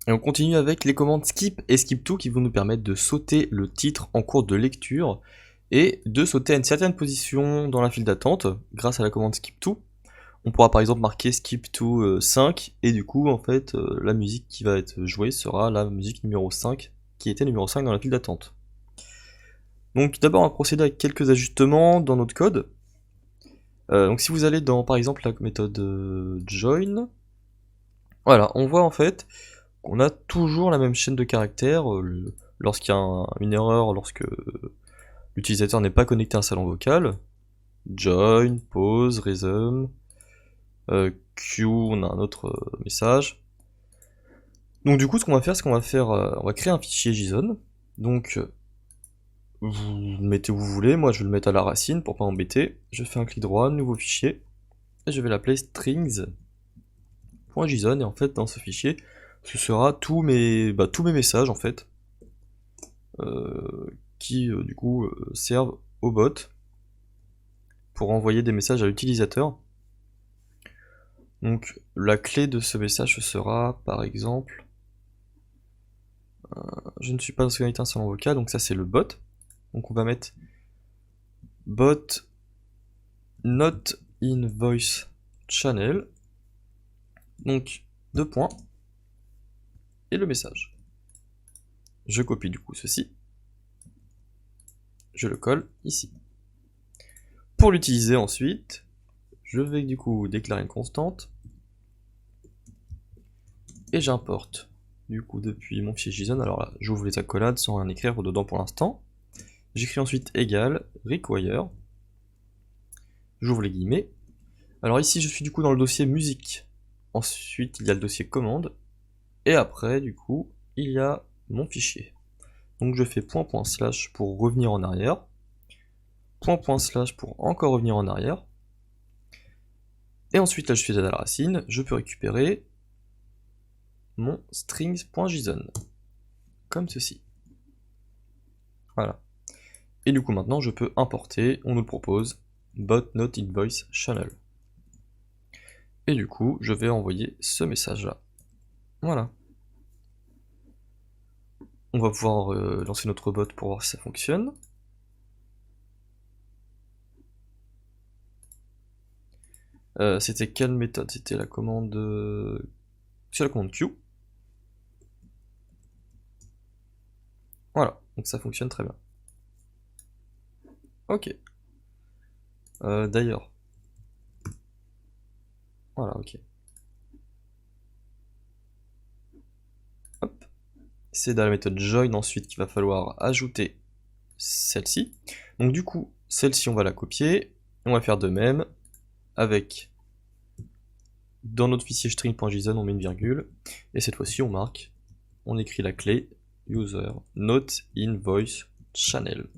Et on continue avec les commandes skip et skip to qui vont nous permettre de sauter le titre en cours de lecture et de sauter à une certaine position dans la file d'attente grâce à la commande skip to. On pourra par exemple marquer skip to 5 et du coup en fait la musique qui va être jouée sera la musique numéro 5 qui était numéro 5 dans la file d'attente. Donc d'abord on va procéder avec quelques ajustements dans notre code. Donc si vous allez dans par exemple la méthode join, voilà, on voit en fait qu'on a toujours la même chaîne de caractères lorsqu'il y a une erreur, lorsque l'utilisateur n'est pas connecté à un salon vocal. Join, pause, resume, queue, on a un autre message. Donc du coup ce qu'on va faire, c'est qu'on va faire, on va créer un fichier JSON. Donc vous le mettez où vous voulez, moi je vais le mettre à la racine pour pas embêter. Je fais un clic droit, nouveau fichier, et je vais l'appeler strings.json, et en fait dans ce fichier, ce sera tous mes messages en fait, qui du coup servent au bot pour envoyer des messages à l'utilisateur. Donc la clé de ce message sera par exemple je ne suis pas connecté à un salon vocal, donc ça c'est le bot. Donc on va mettre bot not in voice channel, donc deux points et le message. Je copie du coup ceci, je le colle ici. Pour l'utiliser ensuite, je vais du coup déclarer une constante et j'importe du coup depuis mon fichier JSON. Alors là, j'ouvre les accolades sans rien écrire dedans pour l'instant. J'écris ensuite égal require, j'ouvre les guillemets. Alors ici je suis du coup dans le dossier musique, ensuite il y a le dossier commande, et après du coup il y a mon fichier. Donc je fais point point slash pour revenir en arrière, point point slash pour encore revenir en arrière, et ensuite là je suis à la racine, je peux récupérer mon strings.json, comme ceci. Voilà. Et du coup maintenant je peux importer, on nous le propose, bot not in voice channel. Et du coup je vais envoyer ce message là. Voilà. On va pouvoir lancer notre bot pour voir si ça fonctionne. C'était quelle méthode? C'était la commande... C'est la commande Q. Voilà, donc ça fonctionne très bien. Ok. D'ailleurs. Voilà, ok. Hop. C'est dans la méthode join ensuite qu'il va falloir ajouter celle-ci. Donc du coup, celle-ci on va la copier. On va faire de même avec... Dans notre fichier string.json on met une virgule. Et cette fois-ci on marque, on écrit la clé user not in voice channel.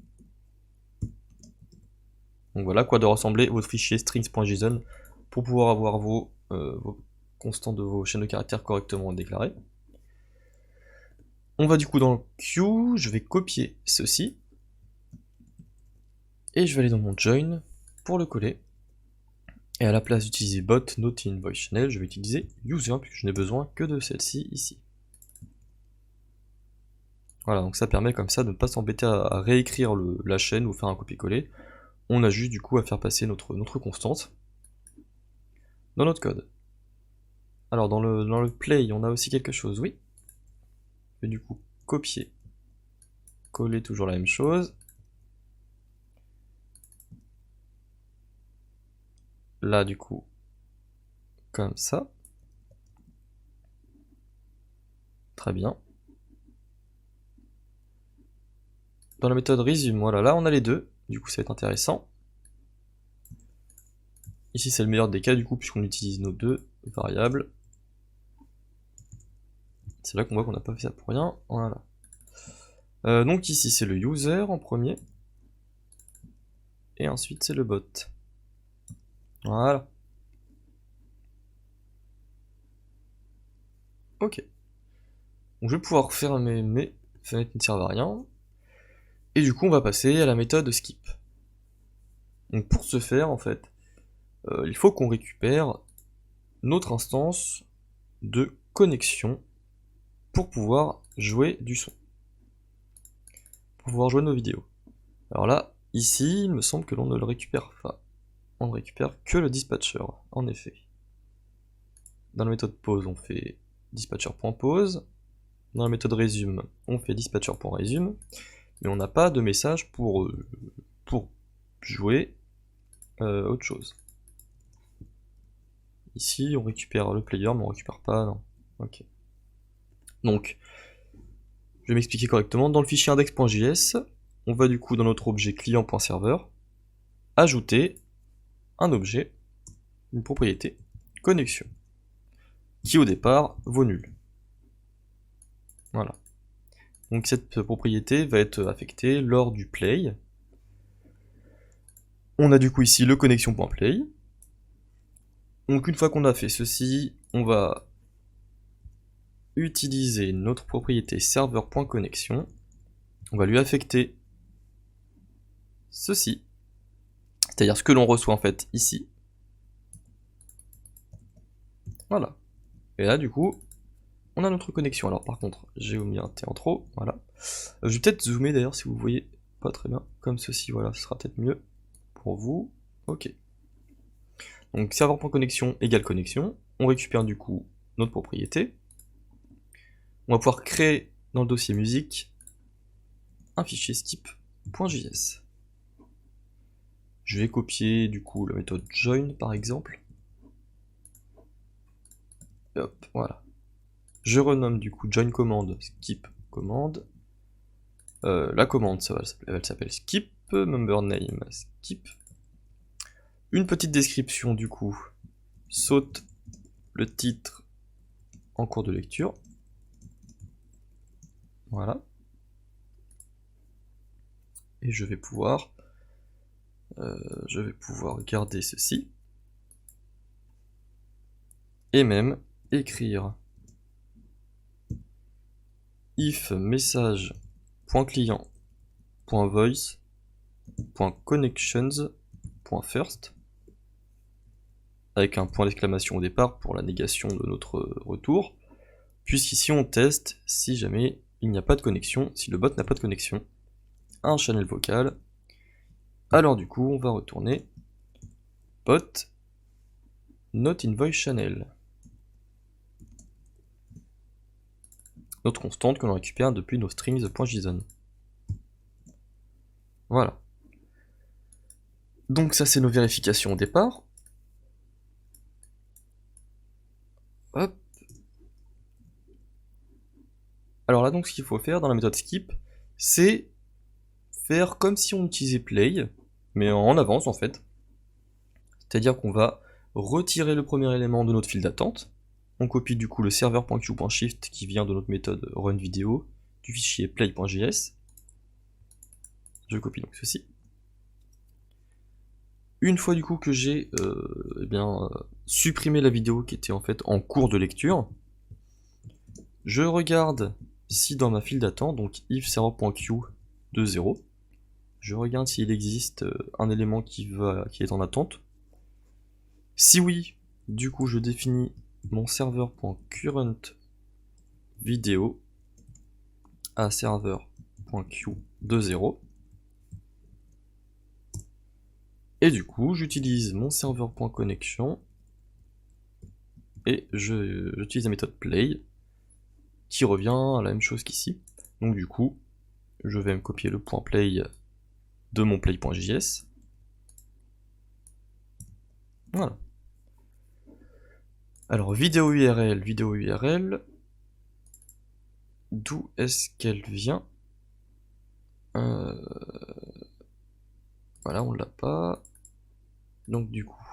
Donc voilà à quoi doit ressembler votre fichier strings.json pour pouvoir avoir vos constants de vos chaînes de caractères correctement déclarées. On va du coup dans le queue, je vais copier ceci, et je vais aller dans mon join pour le coller. Et à la place d'utiliser bot not in voice channel, je vais utiliser user, puisque je n'ai besoin que de celle-ci ici. Voilà, donc ça permet comme ça de ne pas s'embêter à réécrire la chaîne ou faire un copier-coller. On a juste du coup à faire passer notre constante dans notre code. Alors dans le play, on a aussi quelque chose, oui. Je vais du coup copier, coller toujours la même chose. Là du coup, comme ça. Très bien. Dans la méthode resume, voilà, là on a les deux, du coup ça va être intéressant. Ici c'est le meilleur des cas du coup puisqu'on utilise nos deux variables. C'est là qu'on voit qu'on n'a pas fait ça pour rien, voilà. Donc ici c'est le user en premier, et ensuite c'est le bot. Voilà. Ok. Donc je vais pouvoir faire mes fenêtres ne servent à rien. Et du coup on va passer à la méthode skip. Donc pour ce faire en fait, il faut qu'on récupère notre instance de connexion pour pouvoir jouer du son, pour pouvoir jouer nos vidéos. Alors là, ici, il me semble que l'on ne le récupère pas. On ne récupère que le dispatcher, en effet. Dans la méthode pause, on fait dispatcher.pause. Dans la méthode resume, on fait dispatcher.resume. Mais on n'a pas de message pour jouer autre chose. Ici, on récupère le player, mais on récupère pas, non. Ok. Donc, je vais m'expliquer correctement. Dans le fichier index.js, on va du coup dans notre objet client.serveur ajouter un objet, une propriété, connexion, qui au départ vaut nul. Voilà. Donc cette propriété va être affectée lors du play. On a du coup ici le connexion.play. Donc une fois qu'on a fait ceci, on va utiliser notre propriété serveur.connexion. On va lui affecter ceci, c'est-à-dire ce que l'on reçoit en fait ici. Voilà. Et là du coup, on a notre connexion. Alors par contre, j'ai omis un T en trop, voilà. Je vais peut-être zoomer d'ailleurs si vous voyez pas très bien, comme ceci, voilà, ce sera peut-être mieux pour vous. Ok. Donc serveur.connexion égale connexion, on récupère du coup notre propriété. On va pouvoir créer dans le dossier musique un fichier skip.js. Je vais copier du coup la méthode join par exemple. Et hop, voilà. Je renomme du coup join commande skip commande. La commande, elle s'appelle skip, member name skip. Une petite description du coup, saute le titre en cours de lecture. Voilà. Et je vais pouvoir garder ceci. Et même écrire if message.client.voice.connections.first avec un point d'exclamation au départ pour la négation de notre retour, puisqu'ici on teste si jamais il n'y a pas de connexion, si le bot n'a pas de connexion, un channel vocal. Alors du coup on va retourner bot not in voice channel, notre constante que l'on récupère depuis nos strings.json. Voilà. Donc ça c'est nos vérifications au départ. Hop. Alors là donc ce qu'il faut faire dans la méthode skip, c'est faire comme si on utilisait play, mais en avance en fait. C'est-à-dire qu'on va retirer le premier élément de notre file d'attente. On copie du coup le serveur.queue.shift qui vient de notre méthode runVideo du fichier play.js. Je copie donc ceci. Une fois du coup que j'ai supprimé la vidéo qui était en fait en cours de lecture, je regarde si dans ma file d'attente, donc if server.queue de 0, je regarde s'il existe un élément qui est en attente. Si oui, du coup je définis mon serveur.currentVideo à serveur.queue de 0. Et du coup, j'utilise mon serveur.connexion et j'utilise la méthode play qui revient à la même chose qu'ici. Donc du coup, je vais me copier le point play de mon play.js. Voilà. Alors vidéo URL, d'où est-ce qu'elle vient? Voilà, on l'a pas. Donc du coup,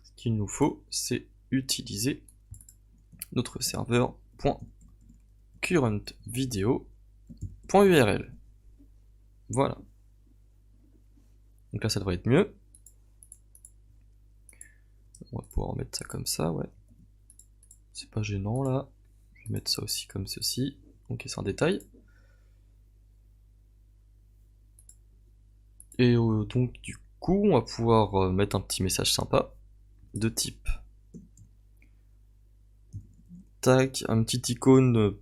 ce qu'il nous faut, c'est utiliser notre serveur.currentVideo.url. Voilà. Donc là, ça devrait être mieux. On va pouvoir mettre ça comme ça, ouais. C'est pas gênant là. Je vais mettre ça aussi comme ceci. Ok, c'est un détail. Et donc du coup, on va pouvoir mettre un petit message sympa de type tac, un petit icône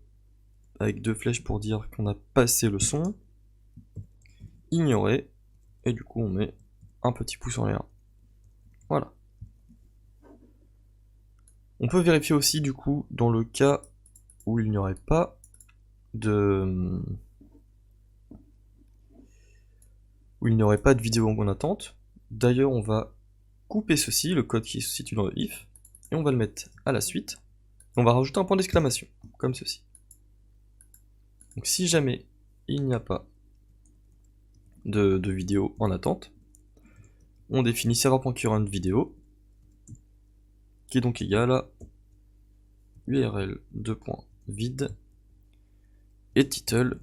avec 2 flèches pour dire qu'on a passé le son, ignorer, et du coup on met un petit pouce en l'air. Voilà. On peut vérifier aussi du coup dans le cas où il n'y aurait pas de vidéo en attente. D'ailleurs on va couper ceci, le code qui se situe dans le if, et on va le mettre à la suite. On va rajouter un point d'exclamation, comme ceci. Donc si jamais il n'y a pas de vidéo en attente, on définit server.currentVideo, qui est donc égal à url vide et title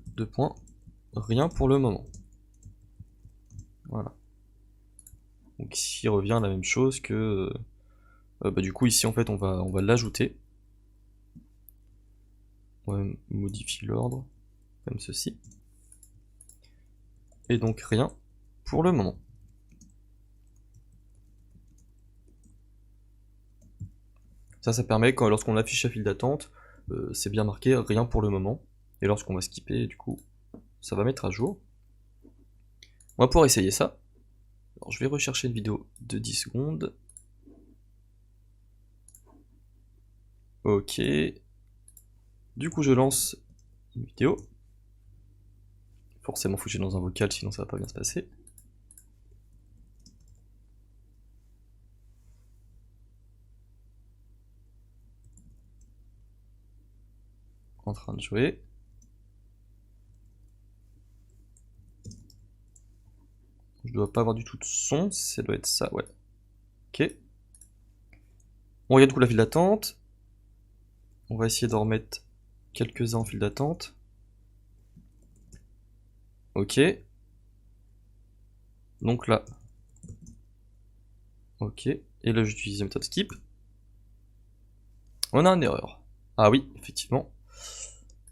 rien pour le moment. Voilà. Donc ici revient la même chose que du coup ici en fait on va l'ajouter. On va modifier l'ordre comme ceci. Et donc rien pour le moment. Ça permet que lorsqu'on affiche la file d'attente, c'est bien marqué rien pour le moment. Et lorsqu'on va skipper, du coup, ça va mettre à jour. On va pouvoir essayer ça. Alors je vais rechercher une vidéo de 10 secondes. Ok. Du coup je lance une vidéo. Forcément faut que j'aille dans un vocal, sinon ça va pas bien se passer. En train de jouer. Je dois pas avoir du tout de son, ça doit être ça, ouais. Ok. On regarde du coup la file d'attente. On va essayer d'en remettre quelques-uns en file d'attente. Ok. Donc là. Ok. Et là j'utilise la méthode skip. On a une erreur. Ah oui, effectivement.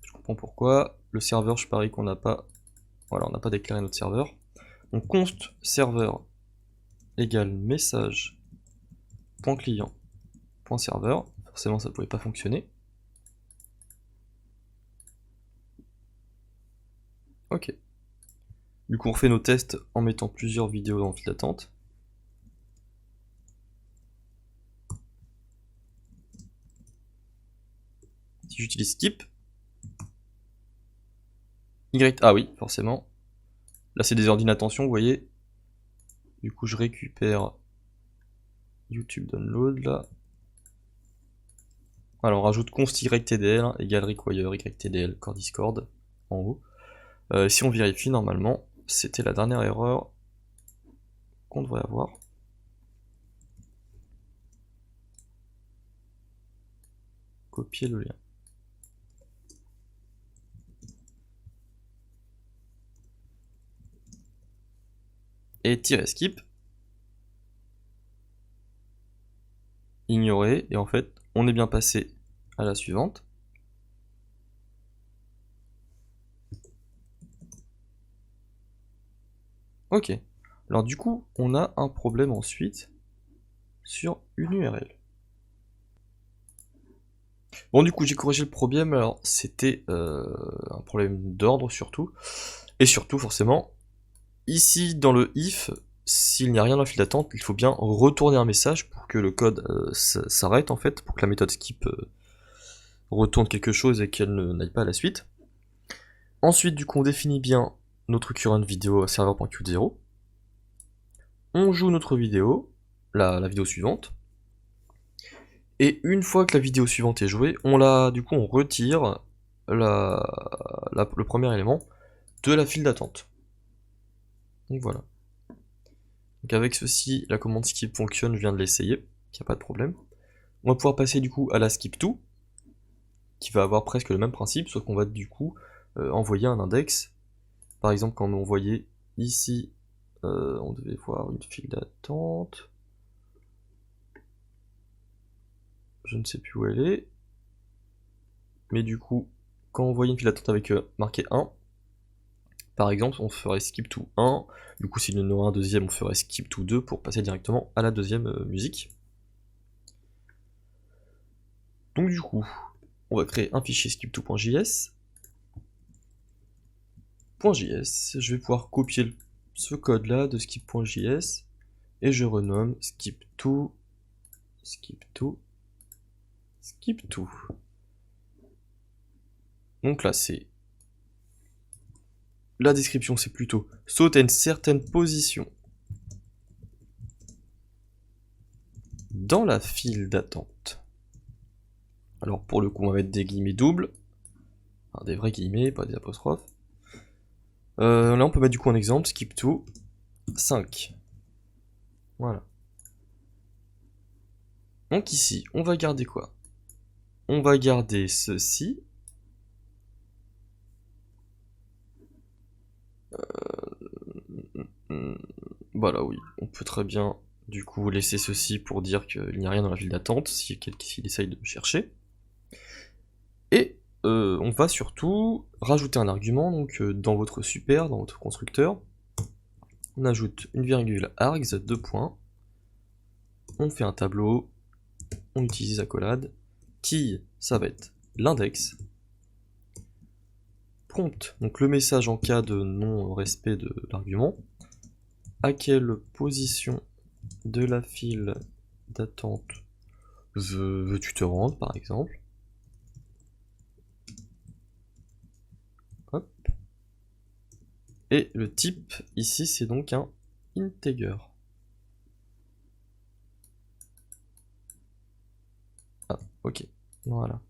Je comprends pourquoi. Le serveur, je parie qu'on n'a pas... Voilà, on n'a pas déclaré notre serveur. Donc const serveur égale message.client.serveur. Forcément ça ne pouvait pas fonctionner. Ok. Du coup on refait nos tests en mettant plusieurs vidéos en file d'attente. Si j'utilise skip, ah oui, forcément. Là c'est des heures d'inattention, vous voyez. Du coup je récupère YouTube Download là. Alors on rajoute const ytdl égale require ytdl core discord en haut. Si on vérifie, normalement c'était la dernière erreur qu'on devrait avoir. Copier le lien. Et -skip, ignorer, et en fait on est bien passé à la suivante. Ok, alors du coup on a un problème ensuite sur une URL. Bon du coup j'ai corrigé le problème, alors c'était un problème d'ordre surtout, et surtout forcément, ici dans le if, s'il n'y a rien dans la file d'attente, il faut bien retourner un message pour que le code s'arrête en fait, pour que la méthode skip retourne quelque chose et qu'elle n'aille pas à la suite. Ensuite du coup on définit bien notre current vidéo à serveur.qt0. On joue notre vidéo, la vidéo suivante. Et une fois que la vidéo suivante est jouée, on retire le premier élément de la file d'attente. Donc voilà. Donc avec ceci, la commande skip fonctionne, je viens de l'essayer, il n'y a pas de problème. On va pouvoir passer du coup à la skip to, qui va avoir presque le même principe, sauf qu'on va du coup envoyer un index. Par exemple, quand on voyait ici, on devait voir une file d'attente. Je ne sais plus où elle est. Mais du coup, quand on voyait une file d'attente avec marqué 1, par exemple, on ferait skip to 1. Du coup, s'il y en aurait un deuxième, on ferait skip to 2 pour passer directement à la deuxième musique. Donc du coup, on va créer un fichier skip2.js. Je vais pouvoir copier ce code là de skip.js et je renomme skip2. Donc là c'est la description, c'est plutôt saute à une certaine position dans la file d'attente. Alors pour le coup on va mettre des guillemets doubles, enfin, des vrais guillemets, pas des apostrophes. Là on peut mettre du coup un exemple, skip2 5. Voilà. Donc ici, on va garder quoi? On va garder ceci. Voilà, oui, on peut très bien du coup laisser ceci pour dire qu'il n'y a rien dans la file d'attente s'il essaye de me chercher. Et on va surtout rajouter un argument donc dans votre super, dans votre constructeur. On ajoute une virgule args, 2 points. On fait un tableau, on utilise accolade. Qui, ça va être l'index. Prompt, donc le message en cas de non-respect de l'argument. À quelle position de la file d'attente veux-tu te rendre, par exemple. Hop. Et le type, ici, c'est donc un integer. Ah, ok, voilà.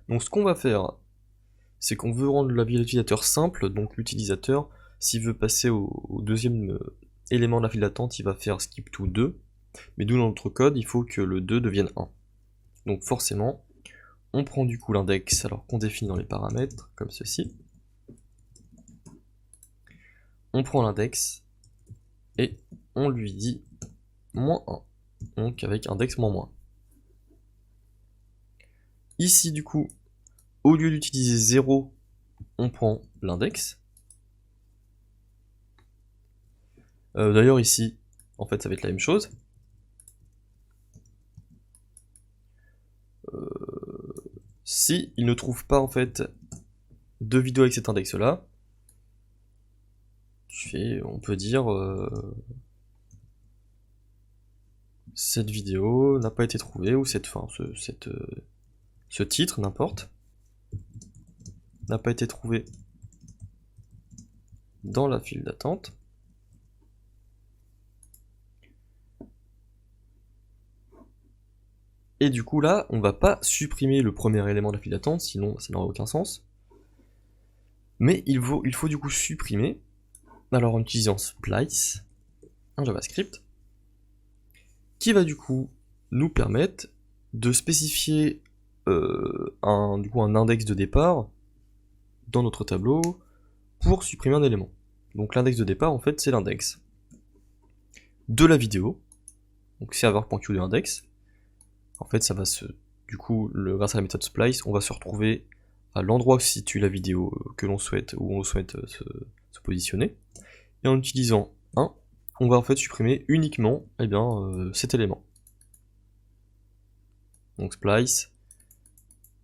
Donc ce qu'on va faire, c'est qu'on veut rendre la vie de l'utilisateur simple, donc l'utilisateur, s'il veut passer au deuxième élément de la file d'attente, il va faire skip to 2, mais d'où dans notre code, il faut que le 2 devienne 1. Donc forcément, on prend du coup l'index, alors qu'on définit dans les paramètres, comme ceci. On prend l'index, et on lui dit moins 1, donc avec index moins moins. Ici du coup, au lieu d'utiliser 0, on prend l'index. D'ailleurs ici, en fait ça va être la même chose. Si il ne trouve pas en fait de vidéo avec cet index là, on peut dire cette vidéo n'a pas été trouvée, ou ce titre, n'importe, n'a pas été trouvé dans la file d'attente. Et du coup là, on va pas supprimer le premier élément de la file d'attente, sinon ça n'aurait aucun sens. Mais il faut du coup supprimer, alors en utilisant splice, un JavaScript, qui va du coup nous permettre de spécifier un index de départ dans notre tableau pour supprimer un élément. Donc l'index de départ en fait c'est l'index de la vidéo, donc serveur.queueIndex. En fait ça va grâce à la méthode splice, on va se retrouver à l'endroit où se situe la vidéo que l'on souhaite, où on souhaite se positionner. Et en utilisant 1, on va en fait supprimer uniquement cet élément. Donc splice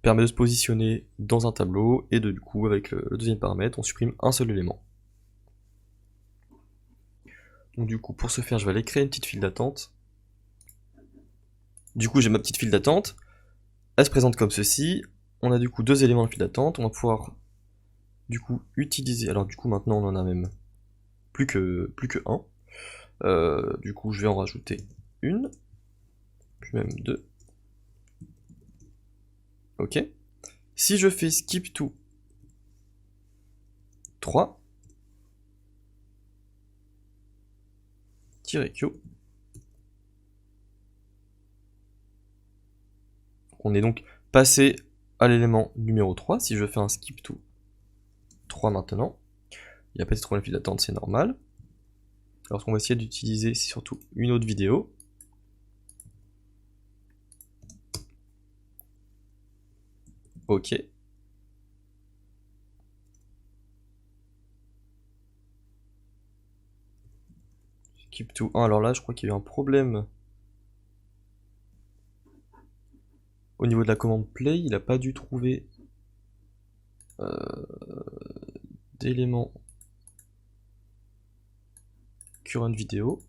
permet de se positionner dans un tableau et du coup avec le deuxième paramètre on supprime un seul élément. Donc du coup pour ce faire je vais aller créer une petite file d'attente. Du coup j'ai ma petite file d'attente, elle se présente comme ceci, on a du coup deux éléments de file d'attente, on va pouvoir du coup utiliser, alors du coup maintenant on en a même plus que un. Du coup je vais en rajouter une, puis même deux. Ok. Si je fais skip to 3, -q, on est donc passé à l'élément numéro 3. Si je fais un skip to 3 maintenant, il n'y a pas de trop la file d'attente, c'est normal. Alors ce qu'on va essayer d'utiliser, c'est surtout une autre vidéo. Ok. Skip to 1, alors là je crois qu'il y a eu un problème au niveau de la commande play, il n'a pas dû trouver d'éléments current vidéo.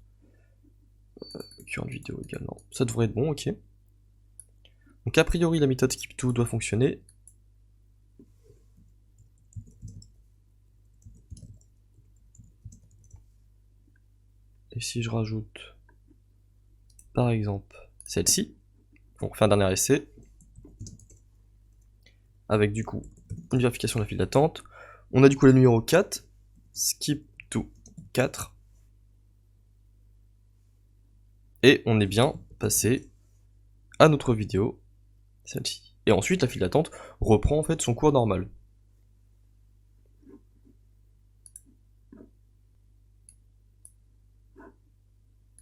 Current vidéo également. Ça devrait être bon, ok. Donc a priori la méthode skip2 doit fonctionner. Et si je rajoute par exemple celle-ci, on refait un dernier essai, avec du coup une vérification de la file d'attente. On a du coup le numéro 4, skip to 4, et on est bien passé à notre vidéo, celle-ci. Et ensuite la file d'attente reprend en fait son cours normal.